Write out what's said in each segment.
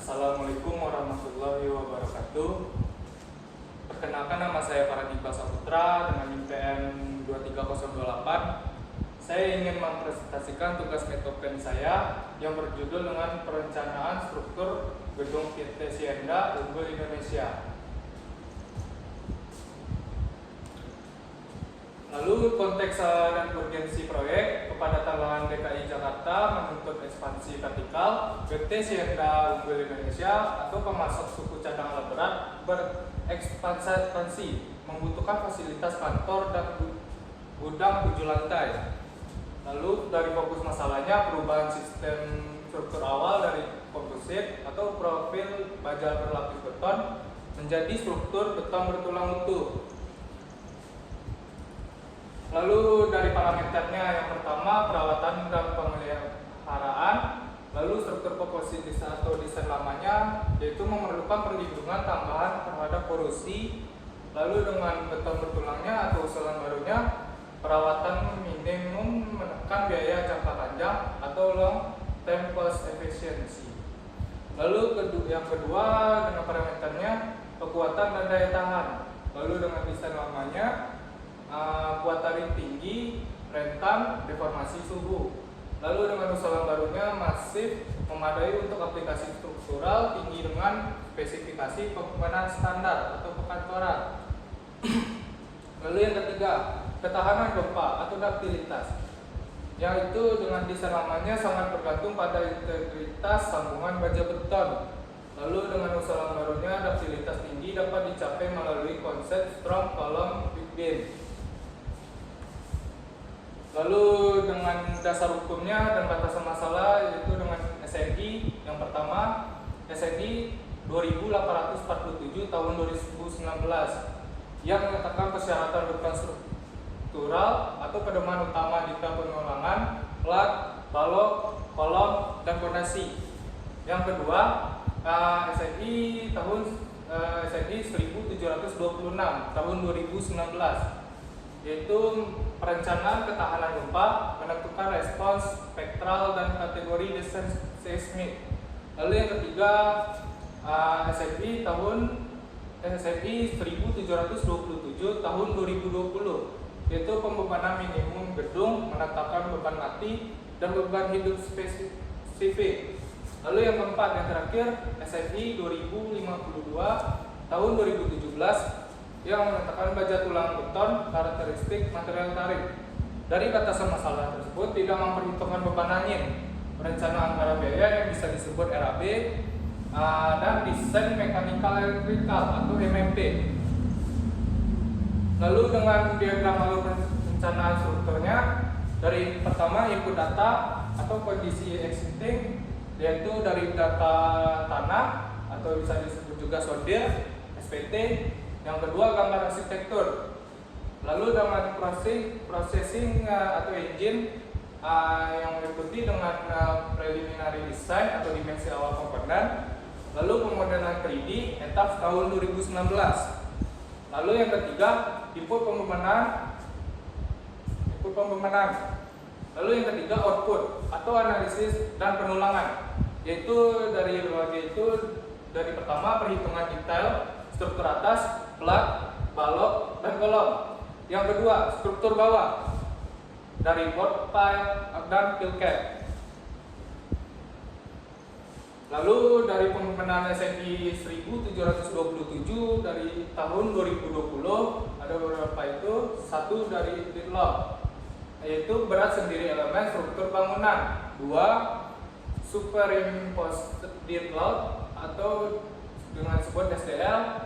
Assalamualaikum warahmatullahi wabarakatuh. Perkenalkan, nama saya Paradipka Saputra dengan IPN 23028. Saya ingin mempresentasikan tugas metopen saya yang berjudul dengan perencanaan struktur gedung PT Sienda Unggul Indonesia. Lalu konteks dan urgensi proyek. Kepadatan lahan DKI Jakarta menuntut ekspansi vertikal. PT Sienda Unggul Indonesia atau pemasok suku cadang alat berat berekspansi membutuhkan fasilitas kantor dan gudang 7 lantai. Lalu dari fokus masalahnya, perubahan sistem struktur awal dari komposit atau profil baja berlapis beton menjadi struktur beton bertulang utuh. Lalu dari parameternya, yang pertama perawatan dan pemeliharaan. Lalu struktur komposit atau desain lamanya, yaitu memerlukan perlindungan tambahan terhadap korosi. Lalu dengan beton bertulangnya atau usulan barunya, perawatan minimum menekan biaya jangka panjang atau long term cost efficiency. Lalu yang kedua dengan parameternya, kekuatan dan daya tahan. Lalu dengan desain lamanya, kuat tarik tinggi, rentan deformasi suhu. Lalu dengan usulan barunya, masif, memadai untuk aplikasi struktural, tinggi dengan spesifikasi pembenahan standar atau perkantoran. Lalu yang ketiga, ketahanan gempa atau ductilitas, yaitu dengan desain lamanya sangat bergantung pada integritas sambungan baja beton. Lalu dengan usulan barunya, ductilitas tinggi dapat dicapai melalui konsep strong column big beam. Lalu dengan dasar hukumnya dan batasan masalah, yaitu dengan SNI. Yang pertama, SNI 2847 tahun 2019 yang menyatakan persyaratan beton struktural atau pedoman utama detail penulangan, plat, balok, kolom, dan fondasi. Yang kedua, SNI 1726 tahun 2019, yaitu perencanaan ketahanan gempa, menentukan respons spektral dan kategori desain seismik. Lalu yang ketiga, SNI 1727 tahun 2020, yaitu pembebanan minimum gedung, menetapkan beban mati dan beban hidup spesifik. Lalu yang keempat, yang terakhir, SNI 2052 tahun 2017 yang menetapkan baja tulang beton, karakteristik material tarik. Dari batasan masalah tersebut tidak memperhitungkan beban angin, perencanaan anggaran biaya yang bisa disebut RAB, dan desain mekanikal elektrikal atau MMP. Lalu dengan diagram alur perencanaan strukturnya, dari pertama input data atau kondisi existing, yaitu dari data tanah atau bisa disebut juga sordir, SPT. Yang kedua, gambar arsitektur. Lalu dengan processing atau engine yang meliputi dengan preliminary design atau dimensi awal komponen. Lalu pemodelan 3D etap tahun 2019. Lalu yang ketiga, input pembenahan. Lalu yang ketiga, output atau analisis dan penulangan, yaitu dari pertama perhitungan detail struktur atas, plat, balok, dan kolom. Yang kedua, struktur bawah dari board pile dan fill cap. Lalu dari pembenahan SNI 1727 dari tahun 2020, ada beberapa itu. Satu dari Ditlock, yaitu berat sendiri elemen struktur bangunan. Dua, superimposed Ditlock atau dengan disebut SDL,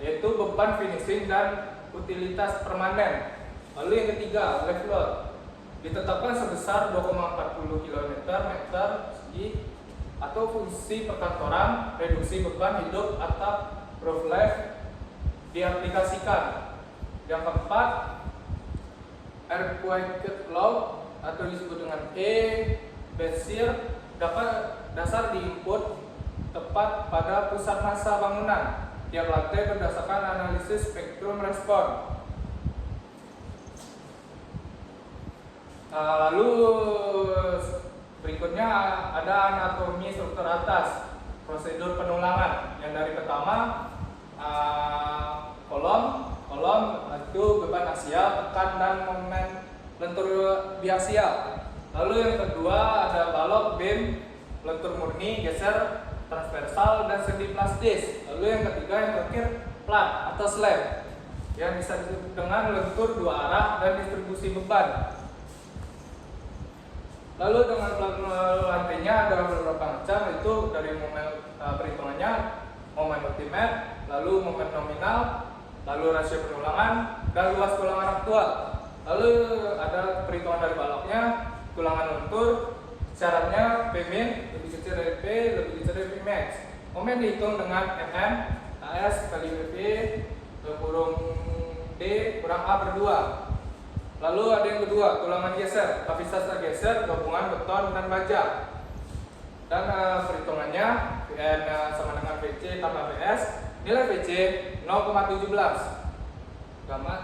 yaitu beban finishing dan utilitas permanen. Lalu yang ketiga, lift load, ditetapkan sebesar 2,40 km meter segi atau fungsi perkantoran, reduksi beban hidup atap roof life diaplikasikan. Yang keempat, earthquake load atau disebut dengan BESIR, dapat dasar diinput tepat pada pusat massa bangunan. Tiap lantai berdasarkan analisis spektrum respon. Lalu berikutnya ada anatomi struktur atas. prosedur penulangan. Yang dari pertama kolom itu beban aksial, tekan dan momen lentur biaksial. Lalu yang kedua ada balok, beam, lentur murni, geser, transversal dan sendi plastis. Lalu yang ketiga yang terakhir plat atau slab yang bisa disebut dengan lentur dua arah dan distribusi beban. Lalu dengan plat lantainya ada beberapa macam, itu dari momen perhitungannya, momen ultimate, lalu momen nominal, lalu rasio penulangan dan luas tulangan aktual. Lalu ada perhitungan dari baloknya, tulangan lentur, syaratnya Pmin lebih kecil dari P lebih kecil dari Pmax. Momen dihitung dengan Nm AS kali Pp kurung D kurang A per 2. Lalu ada yang kedua, tulangan geser, kapasitas tergeser, gabungan beton dan baja. Dan perhitungannya Pn sama dengan Vc tambah Vs, nilai Vc 0,17 gamma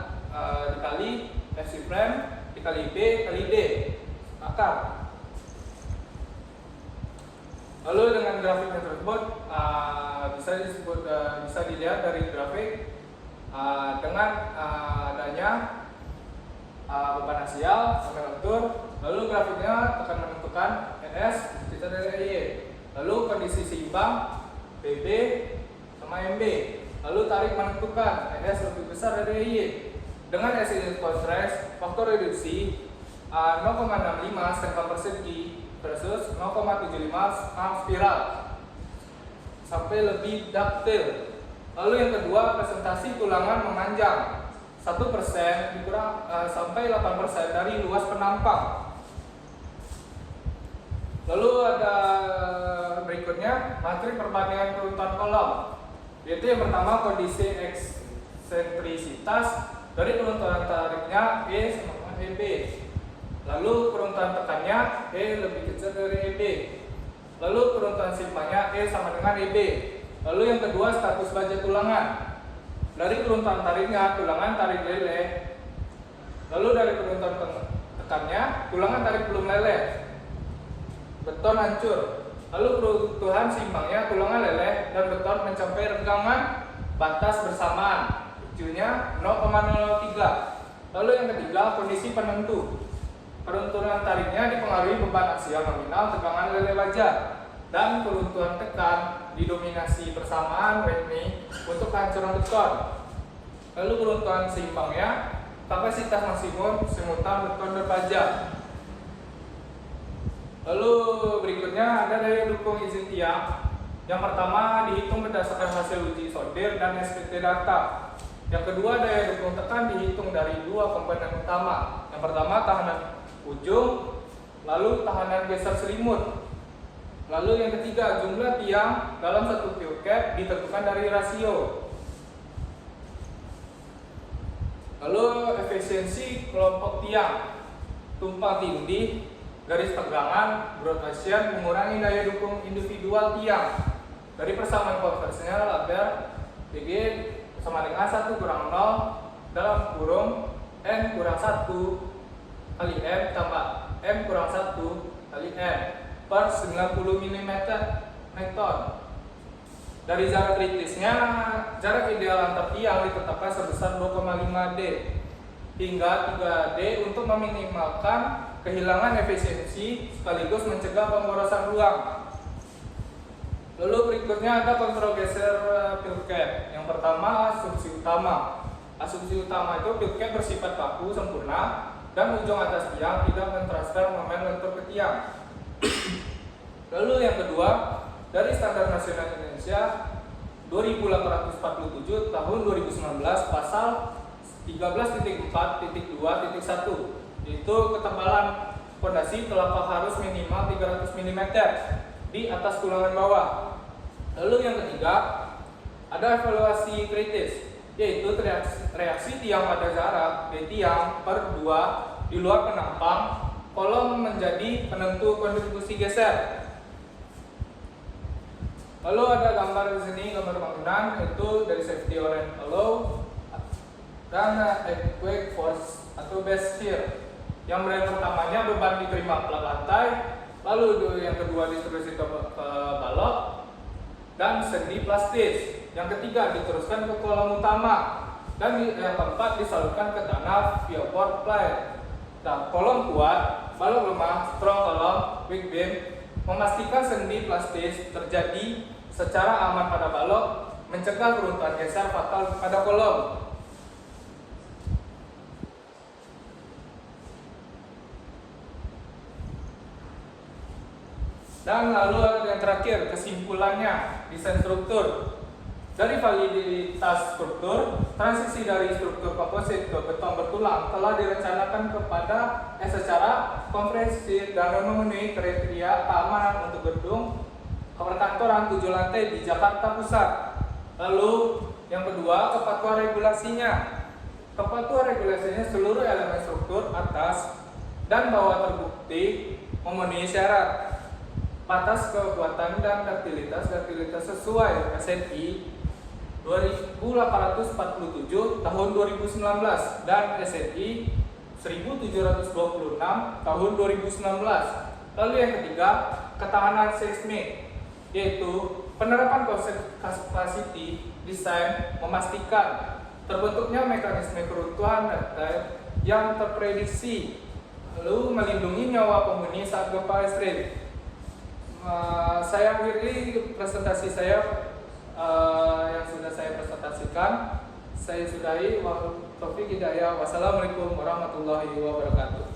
dikali Fc prime dikali B kali D akar. Lalu dengan grafiknya tersebut bisa dilihat dari grafik dengan adanya beban aksial sampai lentur, lalu grafiknya akan menentukan NS kita dari Y, lalu kondisi seimbang PB sama MB, lalu tarik menentukan NS lebih besar dari Y. Dengan S contrast faktor reduksi 0,65 cm persegi versus 0,75 spiral sampai lebih detail. Lalu yang kedua, presentasi tulangan memanjang 1% dikurang sampai 8% dari luas penampang. Lalu ada berikutnya matrik perbandingan kerutan kolom, yaitu yang pertama kondisi eksentrisitas dari keruntuhan tariknya E sama dengan EB. Lalu keruntuhan tekannya E lebih kecil dari EB. Lalu keruntuhan simpangnya E sama dengan EB. Lalu yang kedua status baja tulangan. Dari keruntuhan tariknya tulangan tarik leleh. Lalu dari keruntuhan tekannya tulangan tarik belum leleh. Beton hancur. Lalu keruntuhan simpangnya tulangan leleh dan beton mencapai renggangan batas bersamaan. Q-nya 0,03. Lalu yang ketiga kondisi penentu. Keruntuhan tariknya dipengaruhi beban aksial nominal tegangan leleh baja dan keruntuhan tekan didominasi persamaan Whitney untuk kehancuran beton. Lalu keruntuhan seimbangnya kapasitas maksimum simultan beton berbaja. Lalu berikutnya ada daya dukung izin tiang. Yang pertama dihitung berdasarkan hasil uji solder dan SPT data. Yang kedua daya dukung tekan dihitung dari dua komponen utama. Yang pertama tahanan ujung, lalu tahanan geser selimut. Lalu yang ketiga, jumlah tiang dalam satu piu cap ditentukan dari rasio. Lalu efisiensi kelompok tiang, tumpang tindih, garis tegangan, brotation mengurangi daya dukung individual tiang. Dari persamaan konversinya laber PG sama dengan 1 kurang 0 dalam kurung N kurang 1 kali M tambah M kurang 1 kali M per 90 mm Newton. Dari jarak kritisnya, jarak ideal antar tiang ditetapkan sebesar 2,5 D hingga 3 D untuk meminimalkan kehilangan efisiensi sekaligus mencegah pemborosan ruang. Lalu berikutnya ada kontrol geser pill cap. Yang pertama asumsi utama. Asumsi utama itu pill cap bersifat kaku sempurna dan ujung atas tiang tidak mentransfer momen lentur ke tiang. Lalu yang kedua, dari Standar Nasional Indonesia 2847 tahun 2019 pasal 13.4.2.1 yaitu ketebalan fondasi telapak harus minimal 300 mm di atas tulangan bawah. Lalu yang ketiga, ada evaluasi kritis, yaitu reaksi tiang pada jarak D tiang per 2 di luar penampang kolom menjadi penentu kontribusi geser. Lalu ada gambar di sini, gambar bangunan, itu dari safety orient allow dan earthquake force atau base shear. Yang pertamanya beban diterima plat lantai, lalu yang kedua distribusi ke balok, dan sendi plastis. Yang ketiga diteruskan ke kolom utama, dan yang keempat disalurkan ke tanah via port plate. Nah, kolom kuat, balok lemah, strong kolom, weak beam, memastikan sendi plastis terjadi secara aman pada balok, mencegah keruntuhan geser fatal pada kolom. Dan lalu yang terakhir, kesimpulannya, desain struktur. Dari validitas struktur, transisi dari struktur komposit ke beton bertulang telah direncanakan secara komprehensif dan memenuhi kriteria keamanan untuk gedung perkantoran 7 lantai di Jakarta Pusat. Lalu yang kedua, kepatuhan regulasinya. Kepatuhan regulasinya seluruh elemen struktur atas dan bawah terbukti memenuhi syarat. Batas kekuatan dan duktilitas sesuai SNI 2847 tahun 2019 dan SNI 1726 tahun 2019. Lalu yang ketiga, ketahanan seismik, yaitu penerapan konsep capacity design memastikan terbentuknya mekanisme keruntuhan datar yang terprediksi, lalu melindungi nyawa penghuni saat gempa ekstrim. Saya akhiri presentasi saya yang sudah saya presentasikan. Saya sudahi. Wassalamualaikum warahmatullahi wabarakatuh.